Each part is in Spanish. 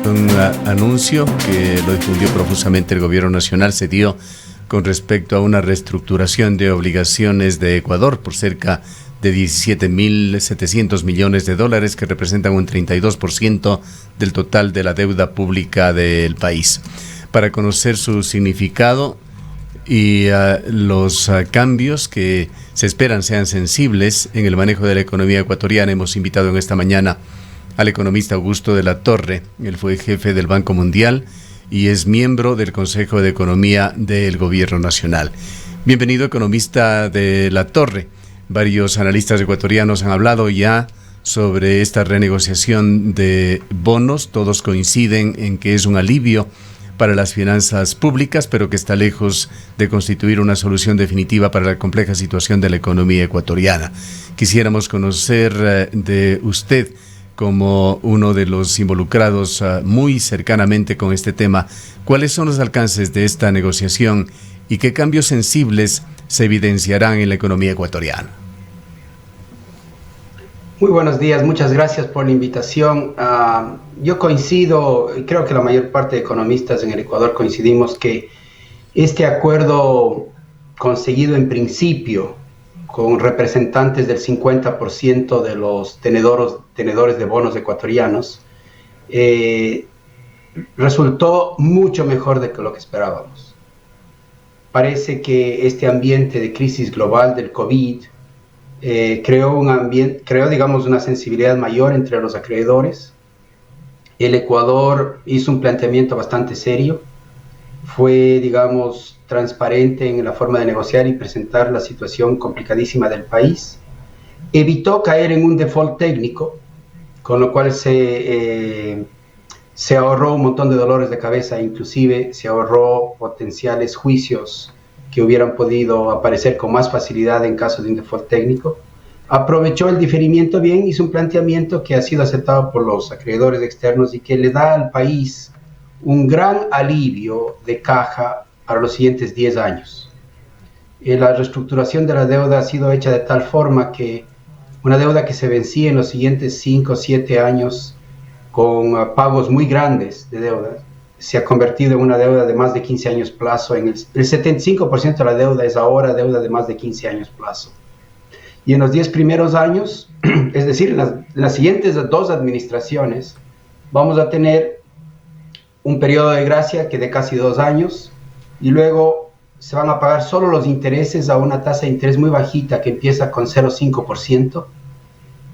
Un anuncio que lo difundió profusamente el gobierno nacional se dio con respecto a una reestructuración de obligaciones de Ecuador por cerca de 17.700 millones de dólares, que representan un 32% del total de la deuda pública del país. Para conocer su significado y los cambios que se esperan sean sensibles en el manejo de la economía ecuatoriana, hemos invitado en esta mañana al economista Augusto de la Torre. Él fue jefe del Banco Mundial y es miembro del Consejo de Economía del Gobierno Nacional. Bienvenido, economista de la Torre. Varios analistas ecuatorianos han hablado ya sobre esta renegociación de bonos. Todos coinciden en que es un alivio para las finanzas públicas, pero que está lejos de constituir una solución definitiva para la compleja situación de la economía ecuatoriana. Quisiéramos conocer de usted, como uno de los involucrados muy cercanamente con este tema, ¿cuáles son los alcances de esta negociación y qué cambios sensibles se evidenciarán en la economía ecuatoriana? Muy buenos días, muchas gracias por la invitación. Yo coincido, y creo que la mayor parte de economistas en el Ecuador coincidimos que este acuerdo conseguido en principio con representantes del 50% de los tenedores de bonos ecuatorianos, resultó mucho mejor de lo que esperábamos. Parece que este ambiente de crisis global del COVID creó una sensibilidad mayor entre los acreedores. El Ecuador hizo un planteamiento bastante serio, fue, transparente en la forma de negociar y presentar la situación complicadísima del país. Evitó caer en un default técnico, con lo cual se ahorró un montón de dolores de cabeza, inclusive se ahorró potenciales juicios que hubieran podido aparecer con más facilidad en caso de un default técnico. Aprovechó el diferimiento bien, hizo un planteamiento que ha sido aceptado por los acreedores externos y que le da al país un gran alivio de caja para los siguientes 10 años. La reestructuración de la deuda ha sido hecha de tal forma que una deuda que se vencía en los siguientes 5 o 7 años con pagos muy grandes de deuda, se ha convertido en una deuda de más de 15 años plazo. El 75% de la deuda es ahora deuda de más de 15 años plazo. Y en los 10 primeros años, es decir, en las siguientes 2 administraciones, vamos a tener un periodo de gracia que de casi 2 años, y luego se van a pagar solo los intereses a una tasa de interés muy bajita que empieza con 0,5%,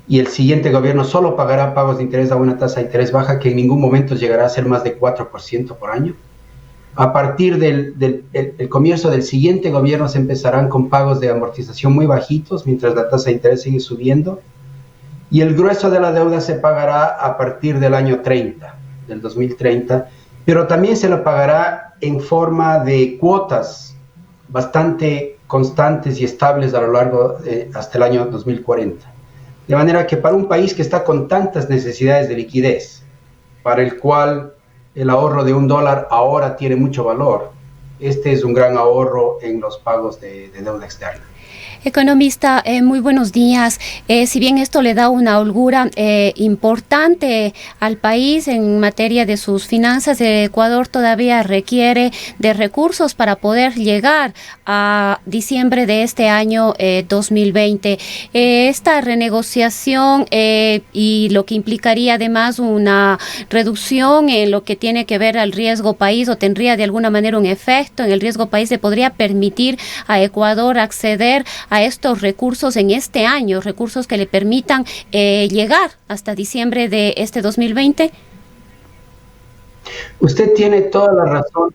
y el siguiente gobierno solo pagará pagos de interés a una tasa de interés baja que en ningún momento llegará a ser más de 4% por año. A partir del comienzo del siguiente gobierno se empezarán con pagos de amortización muy bajitos mientras la tasa de interés sigue subiendo, y el grueso de la deuda se pagará a partir del año 30, del 2030, pero también se lo pagará en forma de cuotas bastante constantes y estables a lo largo hasta el año 2040. De manera que para un país que está con tantas necesidades de liquidez, para el cual el ahorro de $1 ahora tiene mucho valor, este es un gran ahorro en los pagos de deuda externa. Economista, muy buenos días. Si bien esto le da una holgura importante al país en materia de sus finanzas, Ecuador todavía requiere de recursos para poder llegar a diciembre de este año 2020. Esta renegociación y lo que implicaría además una reducción en lo que tiene que ver al riesgo país, o tendría de alguna manera un efecto en el riesgo país, le podría permitir a Ecuador acceder a estos recursos en este año, recursos que le permitan llegar hasta diciembre de este 2020? Usted tiene toda la razón.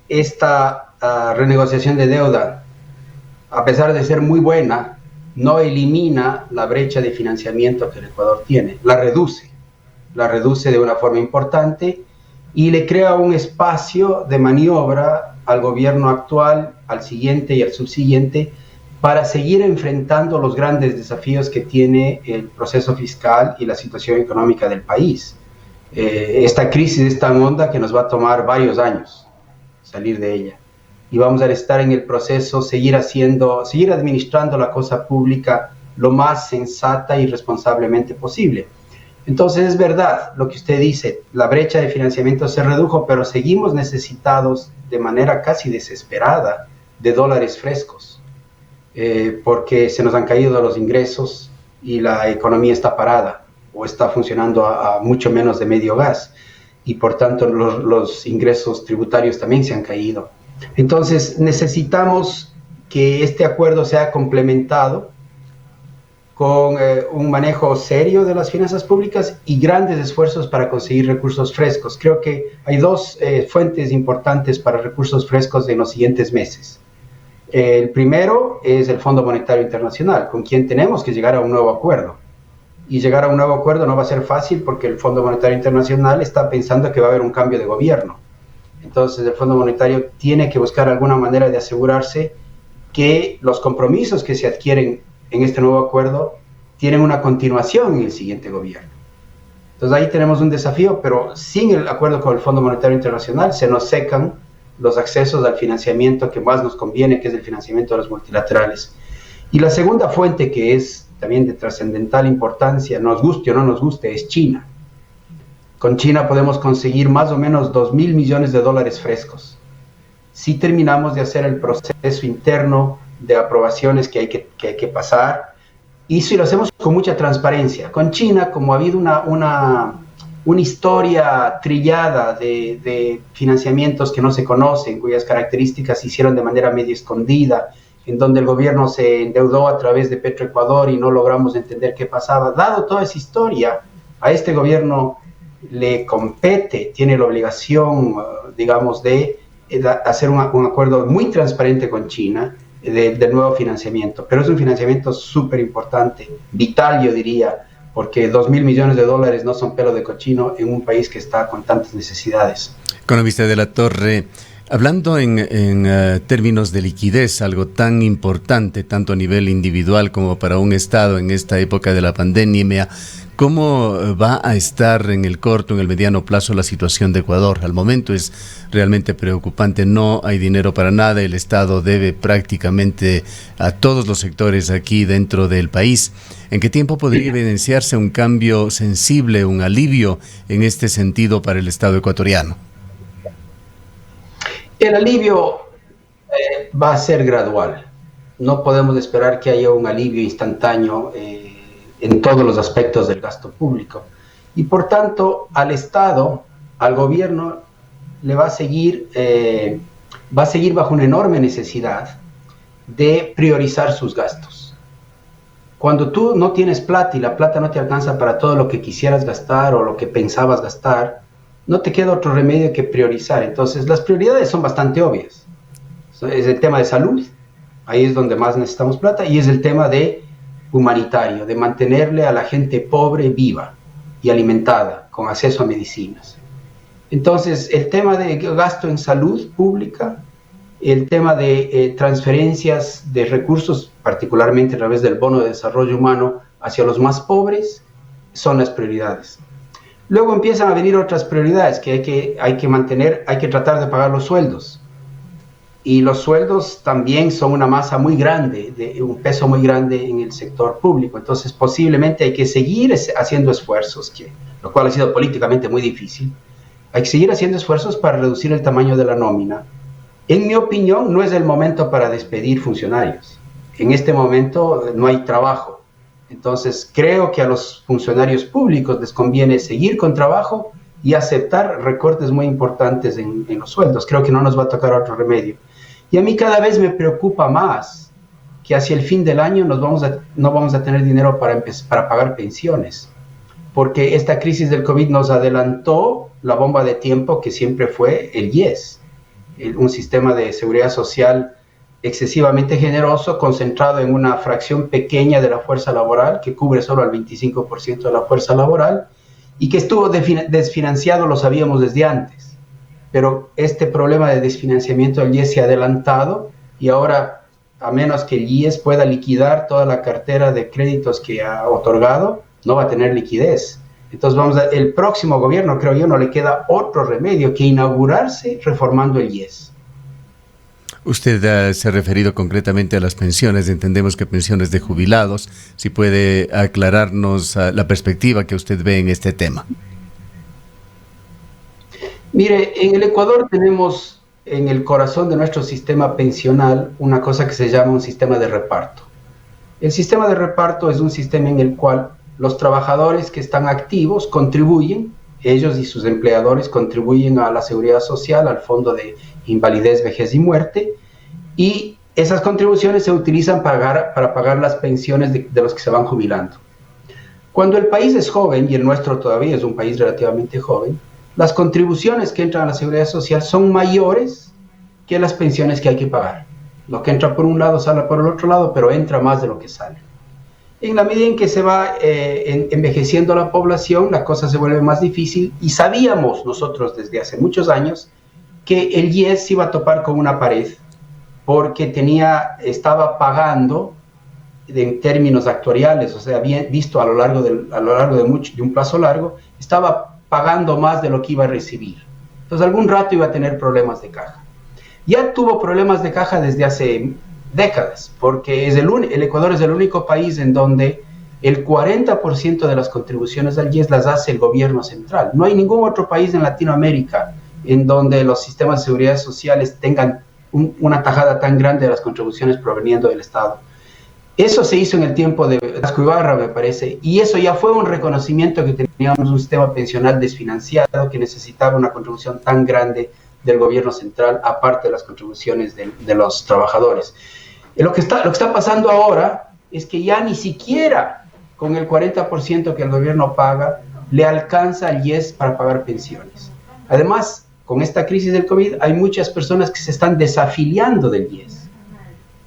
Esta renegociación de deuda, a pesar de ser muy buena, no elimina la brecha de financiamiento que el Ecuador tiene, la reduce de una forma importante y le crea un espacio de maniobra al gobierno actual, al siguiente y al subsiguiente, para seguir enfrentando los grandes desafíos que tiene el proceso fiscal y la situación económica del país. Esta crisis es tan honda que nos va a tomar varios años salir de ella. Y vamos a estar en el proceso, seguir administrando la cosa pública lo más sensata y responsablemente posible. Entonces es verdad lo que usted dice, la brecha de financiamiento se redujo, pero seguimos necesitados de manera casi desesperada de dólares frescos, porque se nos han caído los ingresos y la economía está parada o está funcionando a mucho menos de medio gas, y por tanto los ingresos tributarios también se han caído. Entonces necesitamos que este acuerdo sea complementado con un manejo serio de las finanzas públicas y grandes esfuerzos para conseguir recursos frescos. Creo que hay dos fuentes importantes para recursos frescos en los siguientes meses. El primero es el Fondo Monetario Internacional, con quien tenemos que llegar a un nuevo acuerdo. Y llegar a un nuevo acuerdo no va a ser fácil porque el Fondo Monetario Internacional está pensando que va a haber un cambio de gobierno. Entonces el Fondo Monetario tiene que buscar alguna manera de asegurarse que los compromisos que se adquieren en este nuevo acuerdo tienen una continuación en el siguiente gobierno. Entonces ahí tenemos un desafío, pero sin el acuerdo con el Fondo Monetario Internacional se nos secan los accesos al financiamiento que más nos conviene, que es el financiamiento de los multilaterales. Y la segunda fuente, que es también de trascendental importancia, nos guste o no nos guste, es China. Con China podemos conseguir más o menos 2.000 millones de dólares frescos. Si terminamos de hacer el proceso interno de aprobaciones que hay que pasar, y si lo hacemos con mucha transparencia. Con China, como ha habido una historia trillada de financiamientos que no se conocen, cuyas características se hicieron de manera medio escondida, en donde el gobierno se endeudó a través de Petroecuador y no logramos entender qué pasaba. Dado toda esa historia, a este gobierno le compete, tiene la obligación, digamos, de hacer un acuerdo muy transparente con China, de nuevo financiamiento, pero es un financiamiento súper importante, vital yo diría, porque 2.000 millones de dólares no son pelo de cochino en un país que está con tantas necesidades. Economista de la Torre, hablando en términos de liquidez, algo tan importante, tanto a nivel individual como para un Estado en esta época de la pandemia, ¿cómo va a estar en el corto, en el mediano plazo la situación de Ecuador? Al momento es realmente preocupante, no hay dinero para nada, el Estado debe prácticamente a todos los sectores aquí dentro del país. ¿En qué tiempo podría evidenciarse un cambio sensible, un alivio en este sentido para el Estado ecuatoriano? El alivio va a ser gradual. No podemos esperar que haya un alivio instantáneo en todos los aspectos del gasto público. Y por tanto, al Estado, al gobierno, le va a seguir bajo una enorme necesidad de priorizar sus gastos. Cuando tú no tienes plata y la plata no te alcanza para todo lo que quisieras gastar o lo que pensabas gastar, no te queda otro remedio que priorizar. Entonces, las prioridades son bastante obvias. Es el tema de salud, ahí es donde más necesitamos plata, y es el tema de humanitario, de mantenerle a la gente pobre viva y alimentada, con acceso a medicinas. Entonces, el tema de gasto en salud pública, el tema de transferencias de recursos, particularmente a través del bono de desarrollo humano, hacia los más pobres, son las prioridades. Luego empiezan a venir otras prioridades que hay que mantener, hay que tratar de pagar los sueldos. Y los sueldos también son una masa muy grande, de un peso muy grande en el sector público. Entonces, posiblemente hay que seguir haciendo esfuerzos, lo cual ha sido políticamente muy difícil. Hay que seguir haciendo esfuerzos para reducir el tamaño de la nómina. En mi opinión, no es el momento para despedir funcionarios. En este momento no hay trabajo. Entonces, creo que a los funcionarios públicos les conviene seguir con trabajo y aceptar recortes muy importantes en los sueldos. Creo que no nos va a tocar otro remedio. Y a mí cada vez me preocupa más que hacia el fin del año no vamos a tener dinero para pagar pensiones, porque esta crisis del COVID nos adelantó la bomba de tiempo que siempre fue el IES, un sistema de seguridad social excesivamente generoso, concentrado en una fracción pequeña de la fuerza laboral, que cubre solo al 25% de la fuerza laboral, y que estuvo desfinanciado, lo sabíamos desde antes. Pero este problema de desfinanciamiento del IES se ha adelantado, y ahora, a menos que el IES pueda liquidar toda la cartera de créditos que ha otorgado, no va a tener liquidez. Entonces el próximo gobierno, creo yo, no le queda otro remedio que inaugurarse reformando el IES. Usted se ha referido concretamente a las pensiones, entendemos que pensiones de jubilados, si puede aclararnos la perspectiva que usted ve en este tema. Mire, en el Ecuador tenemos en el corazón de nuestro sistema pensional una cosa que se llama un sistema de reparto. El sistema de reparto es un sistema en el cual los trabajadores que están activos contribuyen, ellos y sus empleadores contribuyen a la seguridad social, al fondo de invalidez, vejez y muerte, y esas contribuciones se utilizan para pagar las pensiones de los que se van jubilando. Cuando el país es joven, y el nuestro todavía es un país relativamente joven, las contribuciones que entran a la seguridad social son mayores que las pensiones que hay que pagar. Lo que entra por un lado sale por el otro lado, pero entra más de lo que sale. En la medida en que se va envejeciendo la población, la cosa se vuelve más difícil, y sabíamos nosotros desde hace muchos años que el IES iba a topar con una pared, porque estaba pagando en términos actuariales, o sea, bien visto a lo largo de un plazo largo, estaba pagando más de lo que iba a recibir. Entonces algún rato iba a tener problemas de caja. Ya tuvo problemas de caja desde hace décadas, porque el Ecuador es el único país en donde el 40% de las contribuciones al IES las hace el gobierno central. No hay ningún otro país en Latinoamérica en donde los sistemas de seguridad sociales tengan una tajada tan grande de las contribuciones proveniendo del Estado. Eso se hizo en el tiempo de Vasco Ibarra, me parece, y eso ya fue un reconocimiento que teníamos un sistema pensional desfinanciado que necesitaba una contribución tan grande del gobierno central, aparte de las contribuciones de los trabajadores. Lo que está pasando ahora es que ya ni siquiera con el 40% que el gobierno paga le alcanza al IES para pagar pensiones. Además, con esta crisis del COVID hay muchas personas que se están desafiliando del IES.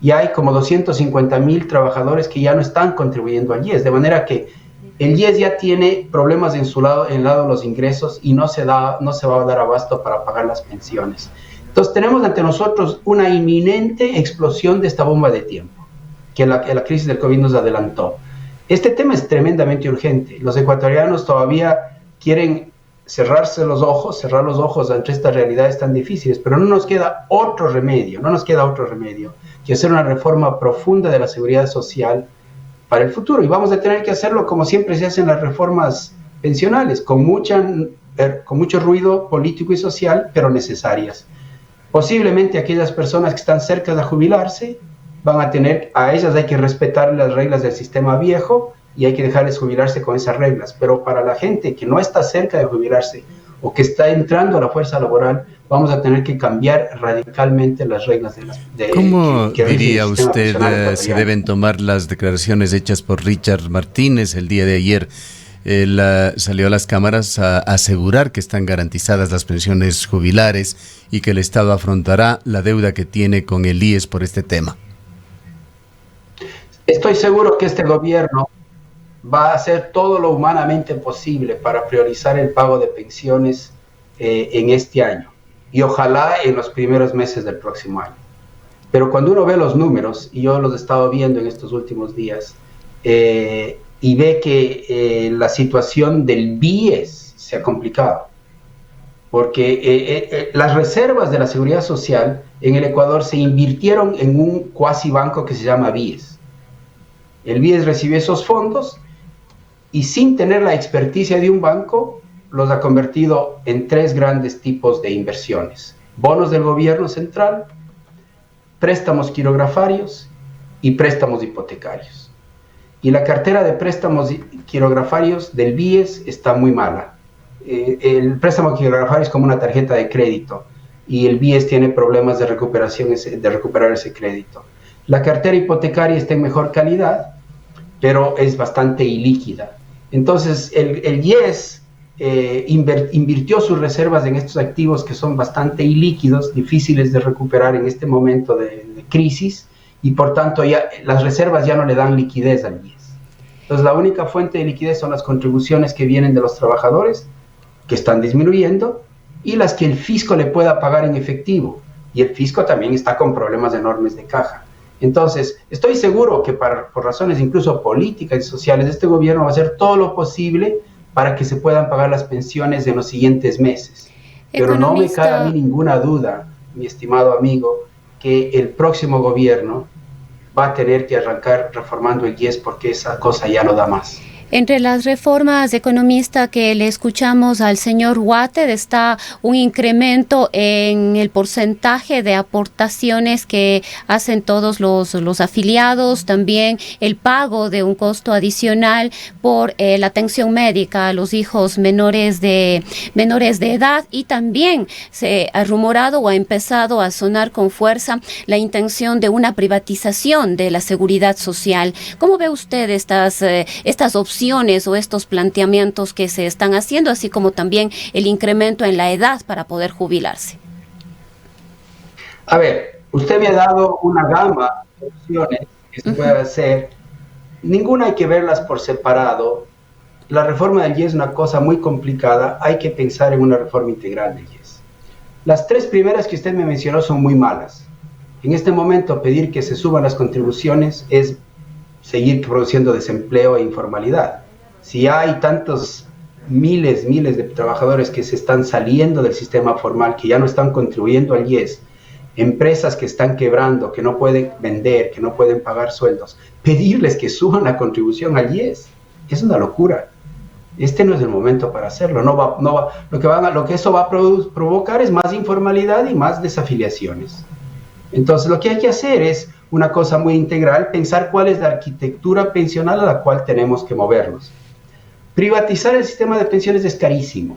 Y hay como 250,000 trabajadores que ya no están contribuyendo al IES, de manera que el IES ya tiene problemas en el lado de los ingresos y no se va a dar abasto para pagar las pensiones. Entonces tenemos ante nosotros una inminente explosión de esta bomba de tiempo, que la crisis del COVID nos adelantó. Este tema es tremendamente urgente. Los ecuatorianos todavía quieren cerrar los ojos ante estas realidades tan difíciles, pero no nos queda otro remedio que hacer una reforma profunda de la seguridad social para el futuro, y vamos a tener que hacerlo como siempre se hacen las reformas pensionales, con mucho ruido político y social, pero necesarias. Posiblemente aquellas personas que están cerca de jubilarse, a ellas hay que respetar las reglas del sistema viejo y hay que dejarles jubilarse con esas reglas, pero para la gente que no está cerca de jubilarse o que está entrando a la fuerza laboral, vamos a tener que cambiar radicalmente las reglas ¿Cómo diría usted se deben tomar las declaraciones hechas por Richard Martínez el día de ayer? Él salió a las cámaras a asegurar que están garantizadas las pensiones jubilares y que el Estado afrontará la deuda que tiene con el IES por este tema. Estoy seguro que este gobierno va a hacer todo lo humanamente posible para priorizar el pago de pensiones en este año y ojalá en los primeros meses del próximo año. Pero cuando uno ve los números, y yo los he estado viendo en estos últimos días, y ve que la situación del BIES se ha complicado, porque las reservas de la seguridad social en el Ecuador se invirtieron en un cuasi banco que se llama BIES. El BIES recibió esos fondos y sin tener la experticia de un banco, los ha convertido en 3 grandes tipos de inversiones: bonos del gobierno central, préstamos quirografarios y préstamos hipotecarios. Y la cartera de préstamos quirografarios del BIES está muy mala. El préstamo quirografario es como una tarjeta de crédito y el BIES tiene problemas de recuperar ese crédito. La cartera hipotecaria está en mejor calidad, pero es bastante ilíquida. Entonces, el IES invirtió sus reservas en estos activos que son bastante ilíquidos, difíciles de recuperar en este momento de crisis, y por tanto ya las reservas ya no le dan liquidez al IES. Entonces, la única fuente de liquidez son las contribuciones que vienen de los trabajadores, que están disminuyendo, y las que el fisco le pueda pagar en efectivo. Y el fisco también está con problemas enormes de caja. Entonces, estoy seguro que por razones incluso políticas y sociales, este gobierno va a hacer todo lo posible para que se puedan pagar las pensiones en los siguientes meses. Pero no me cabe a mí ninguna duda, mi estimado amigo, que el próximo gobierno va a tener que arrancar reformando el IES porque esa cosa ya no da más. Entre las reformas, economista, que le escuchamos al señor Watted, está un incremento en el porcentaje de aportaciones que hacen todos los afiliados, también el pago de un costo adicional por la atención médica a los hijos menores de edad, y también se ha rumorado o ha empezado a sonar con fuerza la intención de una privatización de la seguridad social. ¿Cómo ve usted estas opciones o estos planteamientos que se están haciendo, así como también el incremento en la edad para poder jubilarse? A ver, usted me ha dado una gama de opciones que se puede hacer. Ninguna hay que verlas por separado. La reforma del IES es una cosa muy complicada. Hay que pensar en una reforma integral del IES. Las tres primeras que usted me mencionó son muy malas. En este momento, pedir que se suban las contribuciones es seguir produciendo desempleo e informalidad. Si hay tantos miles de trabajadores que se están saliendo del sistema formal, que ya no están contribuyendo al IES, empresas que están quebrando, que no pueden vender, que no pueden pagar sueldos, pedirles que suban la contribución al IES es una locura. Este no es el momento para hacerlo. Lo que eso va a provocar es más informalidad y más desafiliaciones. Entonces, lo que hay que hacer es una cosa muy integral, pensar cuál es la arquitectura pensional a la cual tenemos que movernos. Privatizar el sistema de pensiones es carísimo,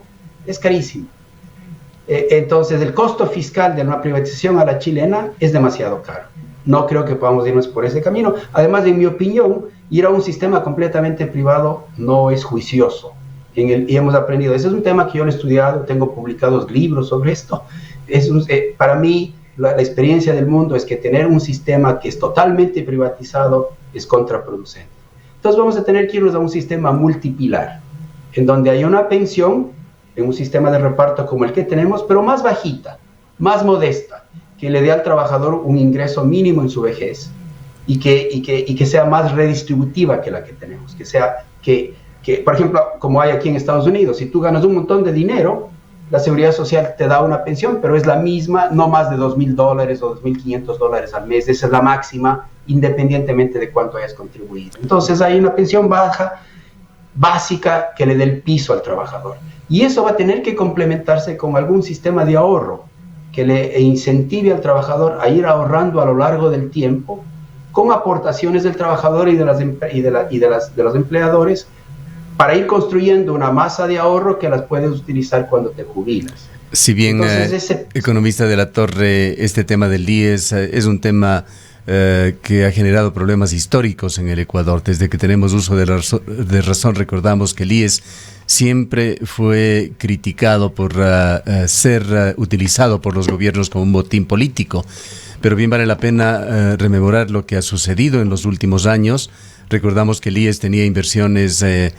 entonces, el costo fiscal de una privatización a la chilena es demasiado caro. No creo que podamos irnos por ese camino. Además, en mi opinión, ir a un sistema completamente privado no es juicioso. Y hemos aprendido, ese es un tema que yo he estudiado, tengo publicados libros sobre esto. Para mí, la experiencia del mundo es que tener un sistema que es totalmente privatizado es contraproducente. Entonces vamos a tener que irnos a un sistema multipilar, en donde hay una pensión, en un sistema de reparto como el que tenemos, pero más bajita, más modesta, que le dé al trabajador un ingreso mínimo en su vejez y que sea más redistributiva que la que tenemos, que por ejemplo, como hay aquí en Estados Unidos, si tú ganas un montón de dinero, la seguridad social te da una pensión, pero es la misma, no más de $2,000 o $2,500 al mes. Esa es la máxima, independientemente de cuánto hayas contribuido. Entonces hay una pensión baja, básica, que le dé el piso al trabajador. Y eso va a tener que complementarse con algún sistema de ahorro que le incentive al trabajador a ir ahorrando a lo largo del tiempo, con aportaciones del trabajador y de los empleadores, para ir construyendo una masa de ahorro que las puedes utilizar cuando te jubilas. Si bien, economista de la Torre, este tema del IES es un tema que ha generado problemas históricos en el Ecuador. Desde que tenemos uso de razón, recordamos que el IES siempre fue criticado por ser utilizado por los gobiernos como un botín político. Pero bien vale la pena rememorar lo que ha sucedido en los últimos años. Recordamos que el IES tenía inversiones en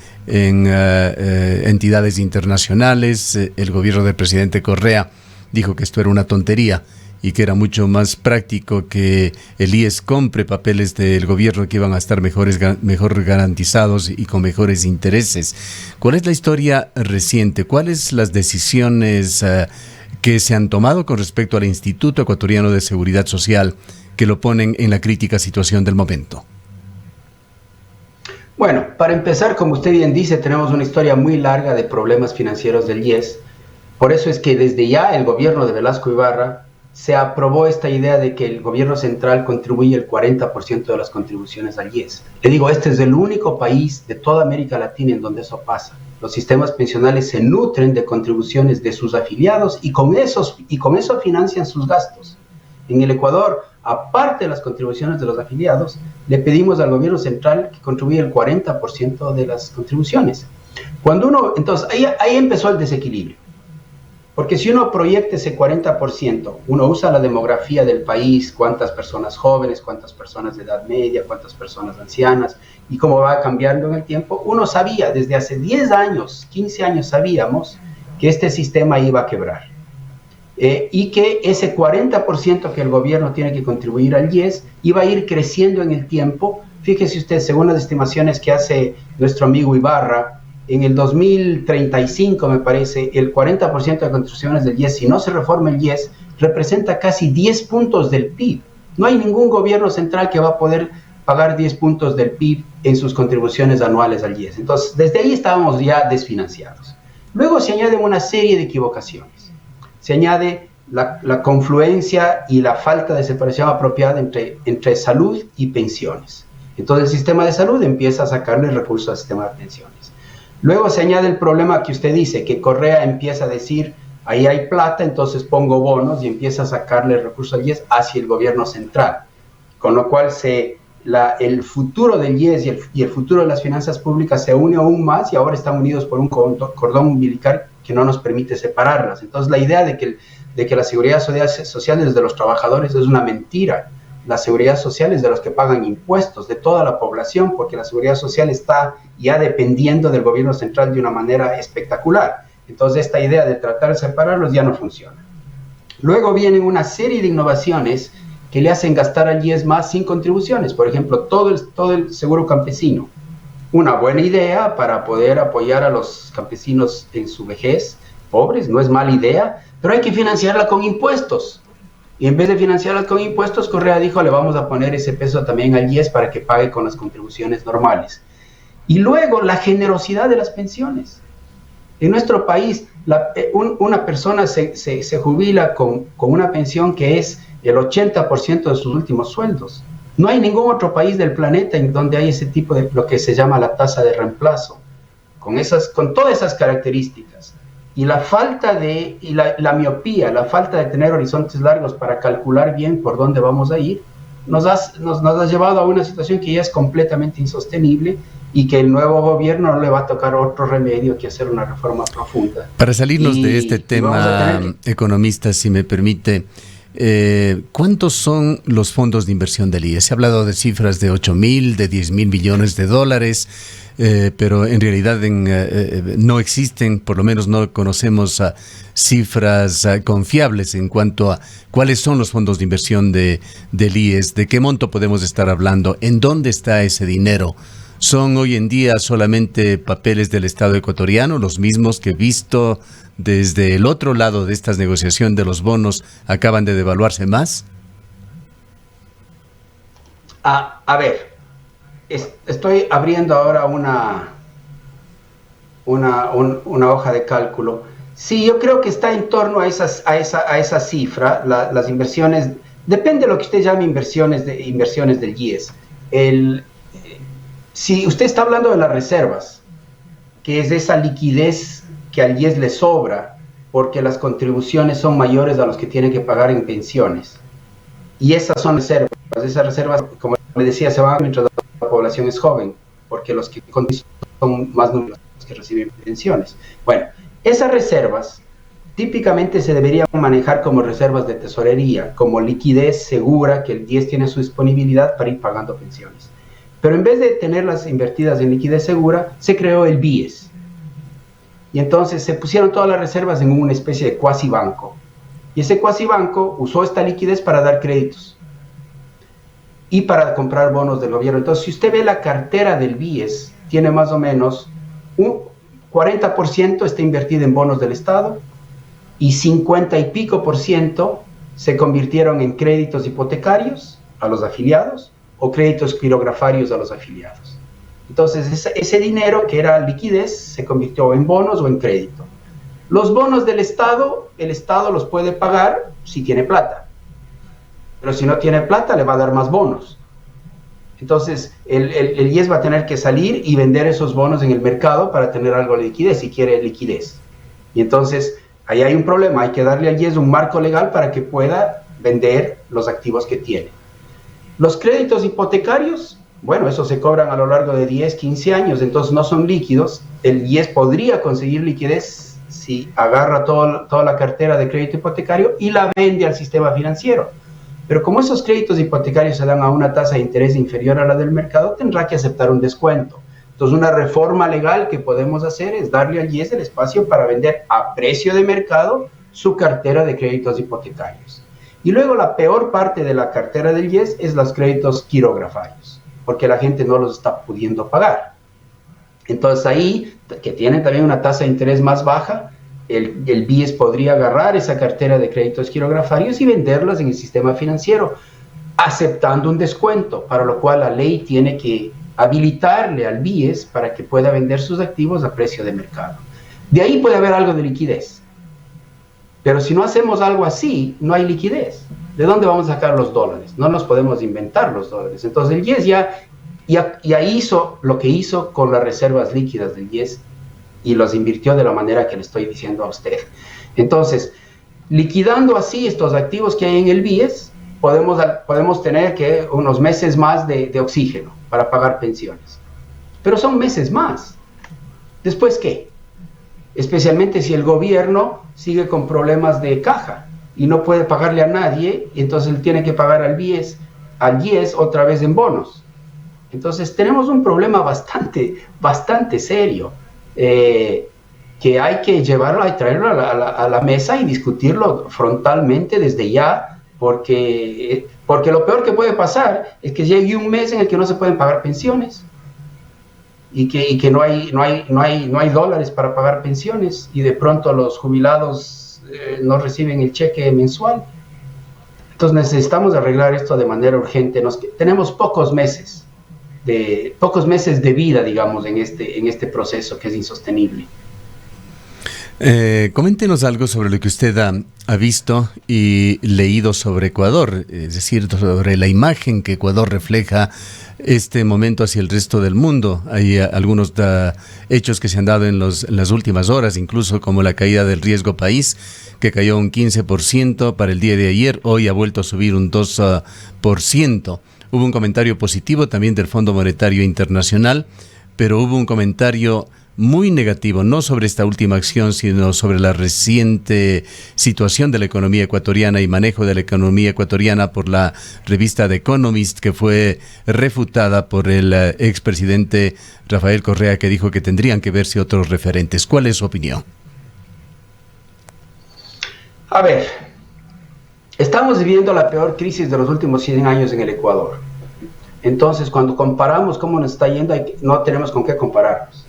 entidades internacionales. El gobierno del presidente Correa dijo que esto era una tontería y que era mucho más práctico que el IES compre papeles del gobierno que iban a estar mejor garantizados y con mejores intereses. ¿Cuál es la historia reciente? ¿Cuáles las decisiones que se han tomado con respecto al Instituto Ecuatoriano de Seguridad Social que lo ponen en la crítica situación del momento? Bueno, para empezar, como usted bien dice, tenemos una historia muy larga de problemas financieros del IES. Por eso es que desde ya el gobierno de Velasco Ibarra se aprobó esta idea de que el gobierno central contribuye el 40% de las contribuciones al IES. Le digo, este es el único país de toda América Latina en donde eso pasa. Los sistemas pensionales se nutren de contribuciones de sus afiliados y con eso financian sus gastos. En el Ecuador, aparte de las contribuciones de los afiliados, le pedimos al gobierno central que contribuya el 40% de las contribuciones. Entonces, ahí empezó el desequilibrio. Porque si uno proyecta ese 40%, uno usa la demografía del país, cuántas personas jóvenes, cuántas personas de edad media, cuántas personas ancianas, y cómo va cambiando en el tiempo, uno sabía, desde hace 10 años, 15 años sabíamos que este sistema iba a quebrar. Y que ese 40% que el gobierno tiene que contribuir al IES iba a ir creciendo en el tiempo. Fíjese usted, según las estimaciones que hace nuestro amigo Ibarra, en el 2035, me parece, el 40% de contribuciones del IES, si no se reforma el IES, representa casi 10 puntos del PIB. No hay ningún gobierno central que va a poder pagar 10 puntos del PIB en sus contribuciones anuales al IES. Entonces, desde ahí estábamos ya desfinanciados. Luego se añaden una serie de equivocaciones. Se añade la confluencia y la falta de separación apropiada entre salud y pensiones. Entonces, el sistema de salud empieza a sacarle recursos al sistema de pensiones. Luego se añade el problema que usted dice, que Correa empieza a decir, ahí hay plata, entonces pongo bonos y empieza a sacarle recursos al IES hacia el gobierno central. Con lo cual el futuro del IES y el futuro de las finanzas públicas se une aún más y ahora están unidos por un cordón umbilical que no nos permite separarlas. Entonces la idea de que la seguridad social es de los trabajadores es una mentira. La seguridad social es de los que pagan impuestos, de toda la población, porque la seguridad social está ya dependiendo del gobierno central de una manera espectacular. Entonces esta idea de tratar de separarlos ya no funciona. Luego vienen una serie de innovaciones que le hacen gastar al IES más sin contribuciones. Por ejemplo, todo el seguro campesino. Una buena idea para poder apoyar a los campesinos en su vejez, pobres, no es mala idea, pero hay que financiarla con impuestos. Y en vez de financiarla con impuestos, Correa dijo, le vamos a poner ese peso también al IES para que pague con las contribuciones normales. Y luego, la generosidad de las pensiones. En nuestro país, una persona se jubila con una pensión que es el 80% de sus últimos sueldos. No hay ningún otro país del planeta en donde hay ese tipo de, lo que se llama la tasa de reemplazo, con todas esas características. Y la falta la miopía, la falta de tener horizontes largos para calcular bien por dónde vamos a ir, nos ha llevado a una situación que ya es completamente insostenible y que el nuevo gobierno no le va a tocar otro remedio que hacer una reforma profunda. Para salirnos de este tema, economista, si me permite, ¿cuántos son los fondos de inversión del IES? Se ha hablado de cifras de 8.000, de 10.000 millones de dólares, pero en realidad no existen, por lo menos no conocemos cifras confiables en cuanto a cuáles son los fondos de inversión del IES, de qué monto podemos estar hablando, en dónde está ese dinero. ¿Son hoy en día solamente papeles del Estado ecuatoriano, los mismos que he visto desde el otro lado de esta negociación de los bonos acaban de devaluarse más? A ver, estoy abriendo ahora una hoja de cálculo. Sí, yo creo que está en torno a esa cifra, las inversiones, depende de lo que usted llame inversiones del IES. Si usted está hablando de las reservas, que es esa liquidez que al IES le sobra porque las contribuciones son mayores a los que tiene que pagar en pensiones. Y esas son reservas. Esas reservas, como le decía, se van mientras la población es joven, porque los que son más numerosos que reciben pensiones. Bueno, esas reservas típicamente se deberían manejar como reservas de tesorería, como liquidez segura que el IES tiene su disponibilidad para ir pagando pensiones. Pero en vez de tenerlas invertidas en liquidez segura, se creó el BIES. Y entonces se pusieron todas las reservas en una especie de cuasi banco. Y ese cuasi banco usó esta liquidez para dar créditos y para comprar bonos del gobierno. Entonces, si usted ve la cartera del BIES, tiene más o menos un 40% está invertido en bonos del Estado y 50 y pico % se convirtieron en créditos hipotecarios a los afiliados o créditos quirografarios a los afiliados. Entonces, ese dinero que era liquidez se convirtió en bonos o en crédito. Los bonos del Estado, el Estado los puede pagar si tiene plata. Pero si no tiene plata, le va a dar más bonos. Entonces, el IES va a tener que salir y vender esos bonos en el mercado para tener algo de liquidez, si quiere liquidez. Y entonces, ahí hay un problema. Hay que darle al IES un marco legal para que pueda vender los activos que tiene. Los créditos hipotecarios, bueno, esos se cobran a lo largo de 10, 15 años, entonces no son líquidos. El IES podría conseguir liquidez si agarra toda la cartera de crédito hipotecario y la vende al sistema financiero. Pero como esos créditos hipotecarios se dan a una tasa de interés inferior a la del mercado, tendrá que aceptar un descuento. Entonces, una reforma legal que podemos hacer es darle al IES el espacio para vender a precio de mercado su cartera de créditos hipotecarios. Y luego la peor parte de la cartera del IES es los créditos quirografarios, porque la gente no los está pudiendo pagar. Entonces ahí, que tienen también una tasa de interés más baja, el BIES podría agarrar esa cartera de créditos quirografarios y venderlas en el sistema financiero, aceptando un descuento, para lo cual la ley tiene que habilitarle al BIES para que pueda vender sus activos a precio de mercado. De ahí puede haber algo de liquidez. Pero si no hacemos algo así, no hay liquidez. ¿De dónde vamos a sacar los dólares? No nos podemos inventar los dólares. Entonces el IES ya hizo lo que hizo con las reservas líquidas del IES y los invirtió de la manera que le estoy diciendo a usted. Entonces, liquidando así estos activos que hay en el BIES, podemos tener que unos meses más de oxígeno para pagar pensiones. Pero son meses más. ¿Después qué? Especialmente si el gobierno sigue con problemas de caja y no puede pagarle a nadie, y entonces él tiene que pagar al IES otra vez en bonos. Entonces tenemos un problema bastante serio, que hay que llevarlo y traerlo a la mesa y discutirlo frontalmente desde ya, porque lo peor que puede pasar es que llegue un mes en el que no se pueden pagar pensiones. Y que no hay dólares para pagar pensiones, y de pronto los jubilados no reciben el cheque mensual. Entonces necesitamos arreglar esto de manera urgente. Tenemos pocos meses de vida, digamos, en este proceso que es insostenible. Coméntenos algo sobre lo que usted ha visto y leído sobre Ecuador, es decir, sobre la imagen que Ecuador refleja este momento hacia el resto del mundo. Hay algunos hechos que se han dado en las últimas horas, incluso como la caída del riesgo país, que cayó un 15% para el día de ayer, hoy ha vuelto a subir un 2%. Hubo un comentario positivo también del Fondo Monetario Internacional, pero hubo un comentario muy negativo, no sobre esta última acción, sino sobre la reciente situación de la economía ecuatoriana y manejo de la economía ecuatoriana por la revista The Economist, que fue refutada por el expresidente Rafael Correa, que dijo que tendrían que verse otros referentes. ¿Cuál es su opinión? A ver, estamos viviendo la peor crisis de los últimos 100 años en el Ecuador. Entonces, cuando comparamos cómo nos está yendo, no tenemos con qué compararnos,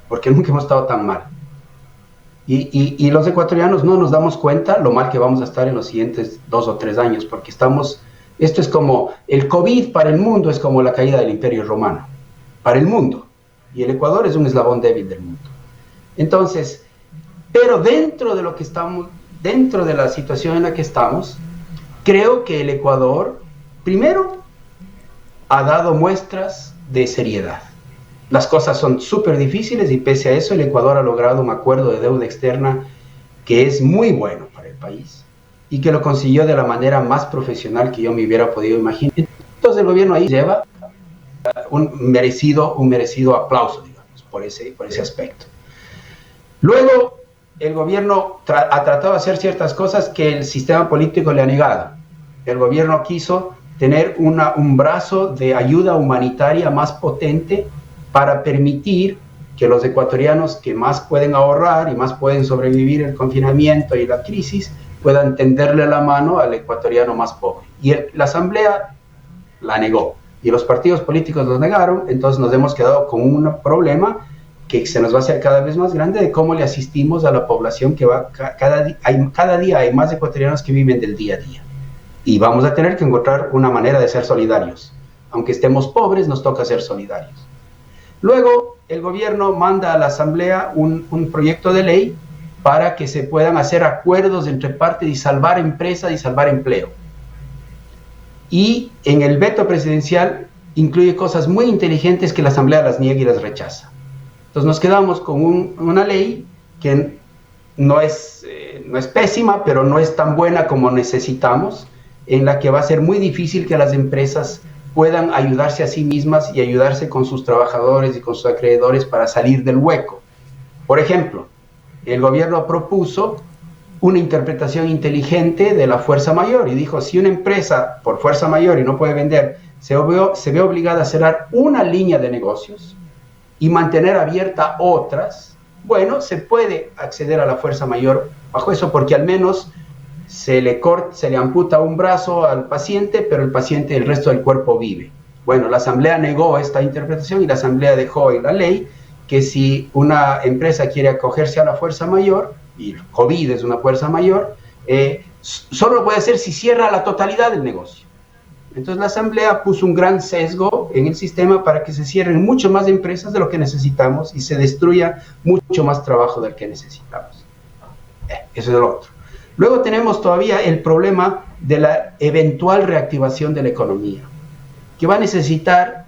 porque nunca hemos estado tan mal. Y los ecuatorianos no nos damos cuenta lo mal que vamos a estar en los siguientes 2 o 3 años, porque esto es como, el COVID para el mundo es como la caída del Imperio Romano, para el mundo, y el Ecuador es un eslabón débil del mundo. Entonces, pero dentro de la situación en la que estamos, creo que el Ecuador, primero, ha dado muestras de seriedad. Las cosas son súper difíciles y pese a eso el Ecuador ha logrado un acuerdo de deuda externa que es muy bueno para el país y que lo consiguió de la manera más profesional que yo me hubiera podido imaginar. Entonces el gobierno ahí lleva un merecido aplauso, digamos, por ese aspecto. Luego el gobierno ha tratado de hacer ciertas cosas que el sistema político le ha negado. El gobierno quiso tener un brazo de ayuda humanitaria más potente para permitir que los ecuatorianos que más pueden ahorrar y más pueden sobrevivir el confinamiento y la crisis puedan tenderle la mano al ecuatoriano más pobre. Y la Asamblea la negó y los partidos políticos los negaron, entonces nos hemos quedado con un problema que se nos va a hacer cada vez más grande de cómo le asistimos a la población que va cada día hay más ecuatorianos que viven del día a día. Y vamos a tener que encontrar una manera de ser solidarios. Aunque estemos pobres, nos toca ser solidarios. Luego, el gobierno manda a la Asamblea un proyecto de ley para que se puedan hacer acuerdos entre partes y salvar empresas y salvar empleo. Y en el veto presidencial incluye cosas muy inteligentes que la Asamblea las niega y las rechaza. Entonces nos quedamos con una ley que no es pésima, pero no es tan buena como necesitamos, en la que va a ser muy difícil que las empresas puedan ayudarse a sí mismas y ayudarse con sus trabajadores y con sus acreedores para salir del hueco. Por ejemplo, el gobierno propuso una interpretación inteligente de la fuerza mayor y dijo, si una empresa por fuerza mayor y no puede vender, se ve obligada a cerrar una línea de negocios y mantener abierta otras, bueno, se puede acceder a la fuerza mayor bajo eso, porque al menos se le amputa un brazo al paciente, pero el paciente, el resto del cuerpo vive. Bueno, la Asamblea negó esta interpretación y la Asamblea dejó en la ley que si una empresa quiere acogerse a la fuerza mayor, y el COVID es una fuerza mayor, solo lo puede hacer si cierra la totalidad del negocio. Entonces la Asamblea puso un gran sesgo en el sistema para que se cierren mucho más empresas de lo que necesitamos y se destruya mucho más trabajo del que necesitamos. Eso es lo otro. Luego tenemos todavía el problema de la eventual reactivación de la economía, que va a necesitar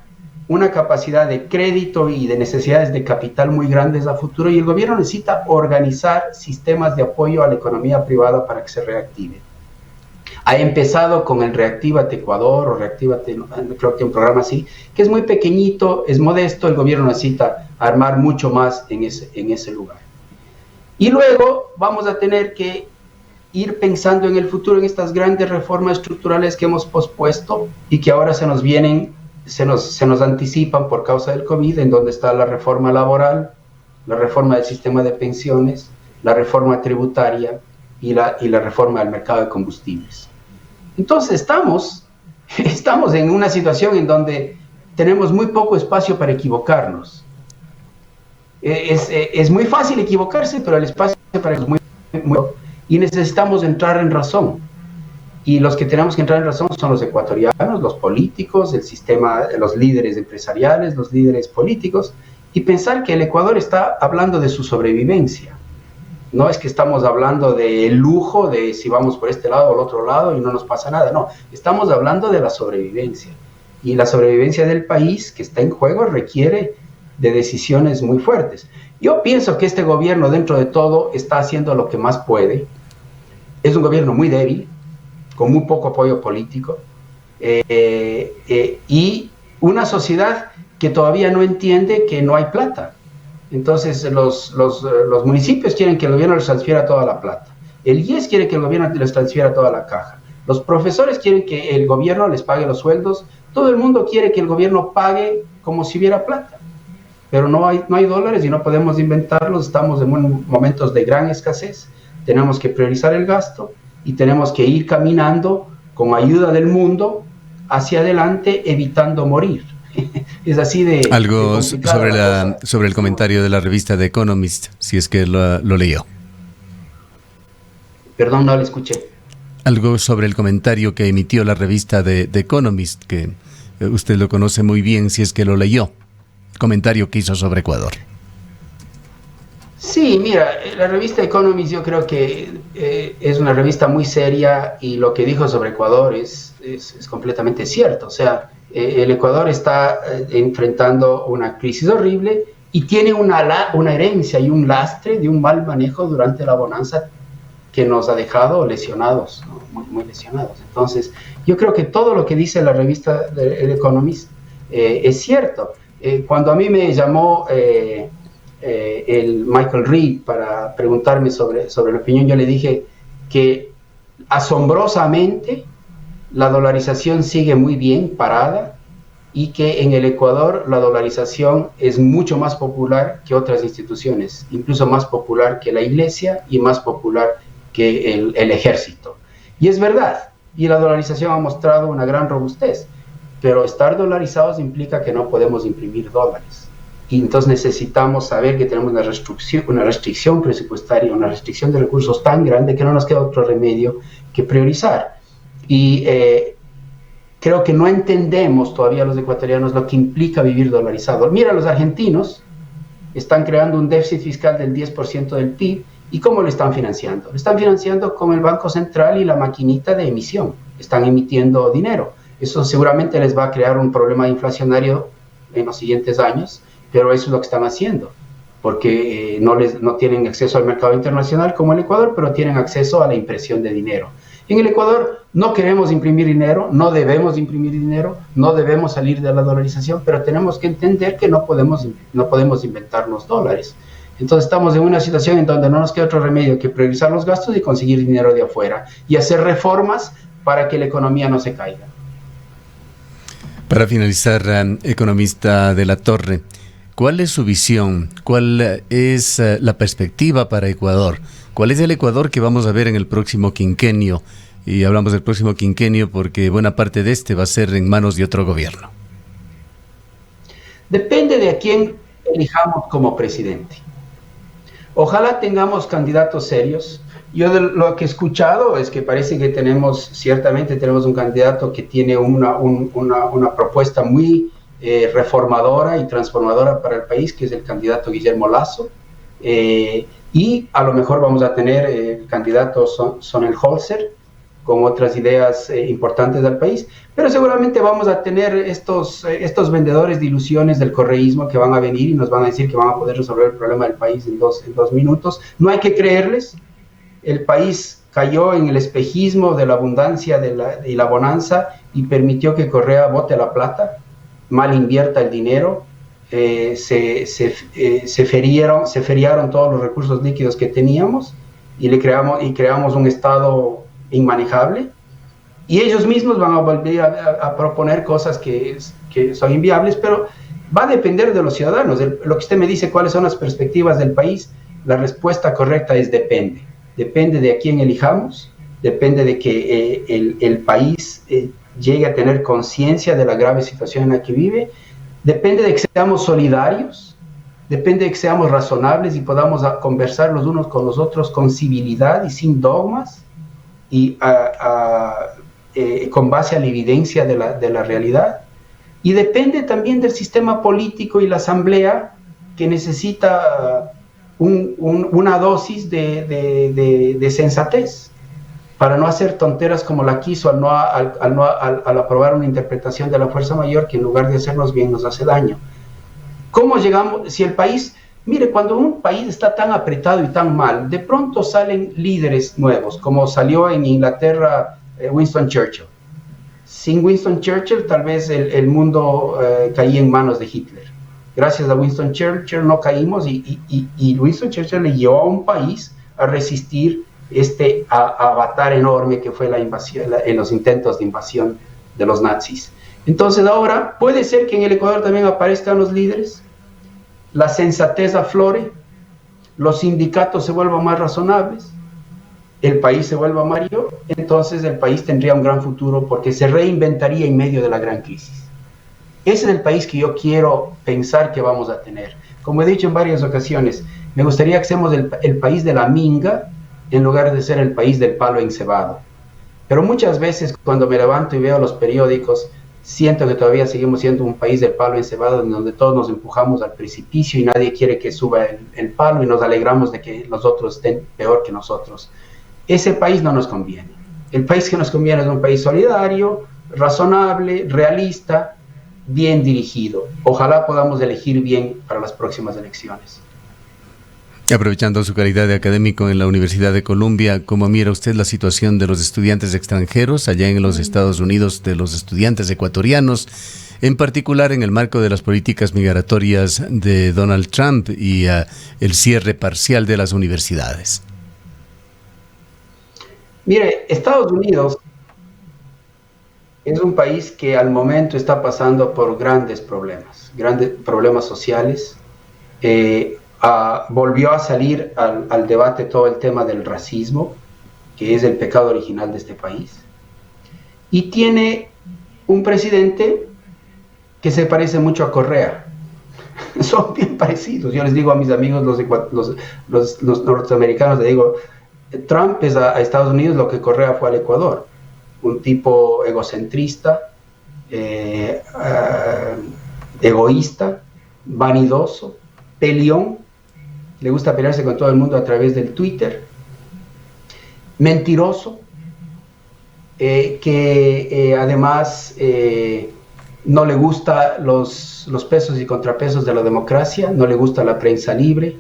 una capacidad de crédito y de necesidades de capital muy grandes a futuro, y el gobierno necesita organizar sistemas de apoyo a la economía privada para que se reactive. Ha empezado con el Reactívate Ecuador o Reactívate, creo que un programa así, que es muy pequeñito, es modesto, el gobierno necesita armar mucho más en ese lugar. Y luego vamos a tener que ir pensando en el futuro en estas grandes reformas estructurales que hemos pospuesto y que ahora se nos anticipan por causa del COVID, en donde está la reforma laboral, la reforma del sistema de pensiones, la reforma tributaria y la reforma del mercado de combustibles. Entonces estamos en una situación en donde tenemos muy poco espacio para equivocarnos. Es muy fácil equivocarse, pero el espacio para eso es muy y necesitamos entrar en razón. Y los que tenemos que entrar en razón son los ecuatorianos, los políticos, el sistema, los líderes empresariales, los líderes políticos, y pensar que el Ecuador está hablando de su sobrevivencia. No es que estamos hablando del lujo de si vamos por este lado o el otro lado y no nos pasa nada. No, estamos hablando de la sobrevivencia. Y la sobrevivencia del país que está en juego requiere de decisiones muy fuertes. Yo pienso que este gobierno, dentro de todo, está haciendo lo que más puede. Es un gobierno muy débil, con muy poco apoyo político, y una sociedad que todavía no entiende que no hay plata. Entonces los municipios quieren que el gobierno les transfiera toda la plata. El IES quiere que el gobierno les transfiera toda la caja. Los profesores quieren que el gobierno les pague los sueldos. Todo el mundo quiere que el gobierno pague como si hubiera plata. Pero no hay dólares y no podemos inventarlos. Estamos en momentos de gran escasez. Tenemos que priorizar el gasto y tenemos que ir caminando con ayuda del mundo hacia adelante, evitando morir. Es así de... Algo sobre el comentario de la revista The Economist, si es que lo leyó. Perdón, no lo escuché. Algo sobre el comentario que emitió la revista The Economist, que usted lo conoce muy bien, si es que lo leyó. Comentario que hizo sobre Ecuador. Sí, mira, la revista Economist yo creo que es una revista muy seria y lo que dijo sobre Ecuador es completamente cierto. O sea, el Ecuador está enfrentando una crisis horrible y tiene una herencia y un lastre de un mal manejo durante la bonanza que nos ha dejado lesionados, ¿no? Muy lesionados. Entonces, yo creo que todo lo que dice la revista El Economist es cierto. Cuando a mí me llamó el Michael Reed para preguntarme sobre la opinión, yo le dije que asombrosamente la dolarización sigue muy bien parada y que en el Ecuador la dolarización es mucho más popular que otras instituciones, incluso más popular que la iglesia y más popular que el ejército. Y es verdad, y la dolarización ha mostrado una gran robustez, pero estar dolarizados implica que no podemos imprimir dólares. Y entonces necesitamos saber que tenemos una restricción presupuestaria, una restricción de recursos tan grande que no nos queda otro remedio que priorizar. Y creo que no entendemos todavía los ecuatorianos lo que implica vivir dolarizado. Mira, los argentinos están creando un déficit fiscal del 10% del PIB. ¿Y cómo lo están financiando? Lo están financiando con el Banco Central y la maquinita de emisión. Están emitiendo dinero. Eso seguramente les va a crear un problema inflacionario en los siguientes años, pero eso es lo que están haciendo, porque no tienen acceso al mercado internacional como el Ecuador, pero tienen acceso a la impresión de dinero. En el Ecuador no queremos imprimir dinero, no debemos imprimir dinero, no debemos salir de la dolarización, pero tenemos que entender que no podemos inventarnos dólares. Entonces estamos en una situación en donde no nos queda otro remedio que priorizar los gastos y conseguir dinero de afuera y hacer reformas para que la economía no se caiga. Para finalizar, economista de la Torre, ¿cuál es su visión? ¿Cuál es la perspectiva para Ecuador? ¿Cuál es el Ecuador que vamos a ver en el próximo quinquenio? Y hablamos del próximo quinquenio porque buena parte de este va a ser en manos de otro gobierno. Depende de a quién elijamos como presidente. Ojalá tengamos candidatos serios. Yo de lo que he escuchado es que parece que ciertamente tenemos un candidato que tiene una propuesta muy reformadora y transformadora para el país, que es el candidato Guillermo Lasso. Y a lo mejor vamos a tener el candidato Sonnenholzer, con otras ideas importantes del país, pero seguramente vamos a tener estos vendedores de ilusiones del correísmo que van a venir y nos van a decir que van a poder resolver el problema del país en dos minutos. No hay que creerles. El país cayó en el espejismo de la abundancia y la bonanza y permitió que Correa bote la plata, mal invierta el dinero, se feriaron todos los recursos líquidos que teníamos y creamos un Estado inmanejable, y ellos mismos van a volver a proponer cosas que son inviables, pero va a depender de los ciudadanos. Lo que usted me dice, cuáles son las perspectivas del país, la respuesta correcta es depende. Depende de a quién elijamos, depende de que el país llegue a tener conciencia de la grave situación en la que vive, depende de que seamos solidarios, depende de que seamos razonables y podamos conversar los unos con los otros con civilidad y sin dogmas, y con base a la evidencia de la realidad. Y depende también del sistema político y la asamblea, que necesita una dosis de sensatez para no hacer tonteras como la que hizo al aprobar una interpretación de la fuerza mayor, que en lugar de hacernos bien nos hace daño. ¿Cómo llegamos? Si el país... Mire, cuando un país está tan apretado y tan mal, de pronto salen líderes nuevos, como salió en Inglaterra Winston Churchill. Sin Winston Churchill, tal vez el mundo caía en manos de Hitler. Gracias a Winston Churchill no caímos, y Winston Churchill le llevó a un país a resistir este avatar enorme que fue la invasión, en los intentos de invasión de los nazis. Entonces ahora puede ser que en el Ecuador también aparezcan los líderes, la sensatez aflore, los sindicatos se vuelvan más razonables, el país se vuelva mayor, entonces el país tendría un gran futuro porque se reinventaría en medio de la gran crisis. Ese es el país que yo quiero pensar que vamos a tener. Como he dicho en varias ocasiones, me gustaría que seamos el país de la minga en lugar de ser el país del palo encebado. Pero muchas veces cuando me levanto y veo los periódicos, siento que todavía seguimos siendo un país del palo encebado, en donde todos nos empujamos al precipicio y nadie quiere que suba el palo, y nos alegramos de que los otros estén peor que nosotros. Ese país no nos conviene. El país que nos conviene es un país solidario, razonable, realista, bien dirigido. Ojalá podamos elegir bien para las próximas elecciones. Aprovechando su calidad de académico en la Universidad de Columbia, ¿cómo mira usted la situación de los estudiantes extranjeros allá en los Estados Unidos, de los estudiantes ecuatorianos, en particular en el marco de las políticas migratorias de Donald Trump y el cierre parcial de las universidades? Mire, Estados Unidos es un país que al momento está pasando por grandes problemas sociales. Volvió a salir al debate todo el tema del racismo, que es el pecado original de este país, y tiene un presidente que se parece mucho a Correa. Son bien parecidos. Yo les digo a mis amigos los norteamericanos, les digo, Trump es a Estados Unidos lo que Correa fue al Ecuador, un tipo egocentrista, egoísta, vanidoso, peleón. Le gusta pelearse con todo el mundo a través del Twitter, mentiroso, que además no le gusta los pesos y contrapesos de la democracia, no le gusta la prensa libre,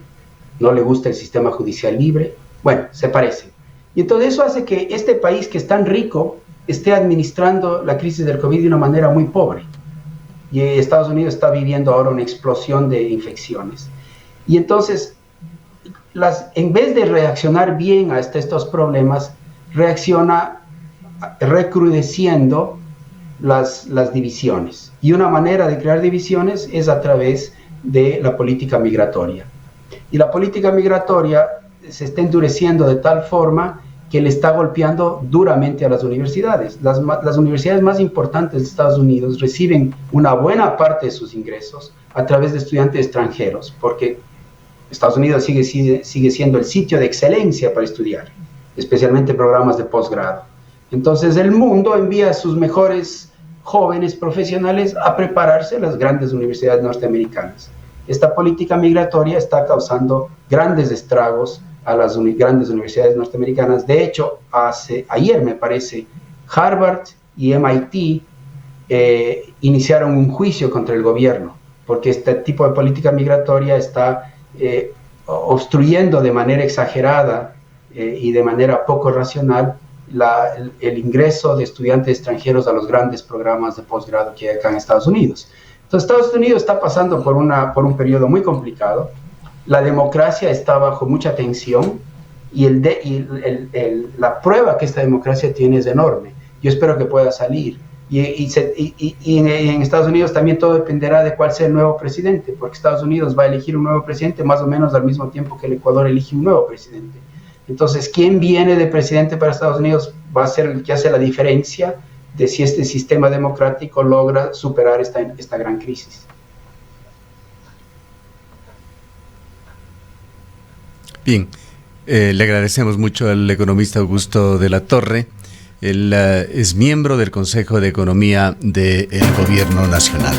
no le gusta el sistema judicial libre. Bueno, se parecen. Y entonces eso hace que este país, que es tan rico, esté administrando la crisis del COVID de una manera muy pobre. Y Estados Unidos está viviendo ahora una explosión de infecciones. Y entonces, en vez de reaccionar bien a estos problemas, reacciona recrudeciendo las divisiones. Y una manera de crear divisiones es a través de la política migratoria. Y la política migratoria se está endureciendo de tal forma que le está golpeando duramente a las universidades. Las universidades más importantes de Estados Unidos reciben una buena parte de sus ingresos a través de estudiantes extranjeros, porque Estados Unidos sigue siendo el sitio de excelencia para estudiar, especialmente programas de posgrado. Entonces el mundo envía a sus mejores jóvenes profesionales a prepararse en las grandes universidades norteamericanas. Esta política migratoria está causando grandes estragos a las grandes universidades norteamericanas. De hecho, ayer me parece, Harvard y MIT iniciaron un juicio contra el gobierno, porque este tipo de política migratoria está obstruyendo de manera exagerada y de manera poco racional el ingreso de estudiantes extranjeros a los grandes programas de posgrado que hay acá en Estados Unidos. Entonces, Estados Unidos está pasando por un periodo muy complicado. La democracia está bajo mucha tensión y la prueba que esta democracia tiene es enorme. Yo espero que pueda salir. Y en Estados Unidos también todo dependerá de cuál sea el nuevo presidente, porque Estados Unidos va a elegir un nuevo presidente más o menos al mismo tiempo que el Ecuador elige un nuevo presidente. Entonces, ¿quién viene de presidente para Estados Unidos va a ser el que hace la diferencia de si este sistema democrático logra superar esta gran crisis? Bien, le agradecemos mucho al economista Augusto de la Torre. Él es miembro del Consejo de Economía del Gobierno Nacional.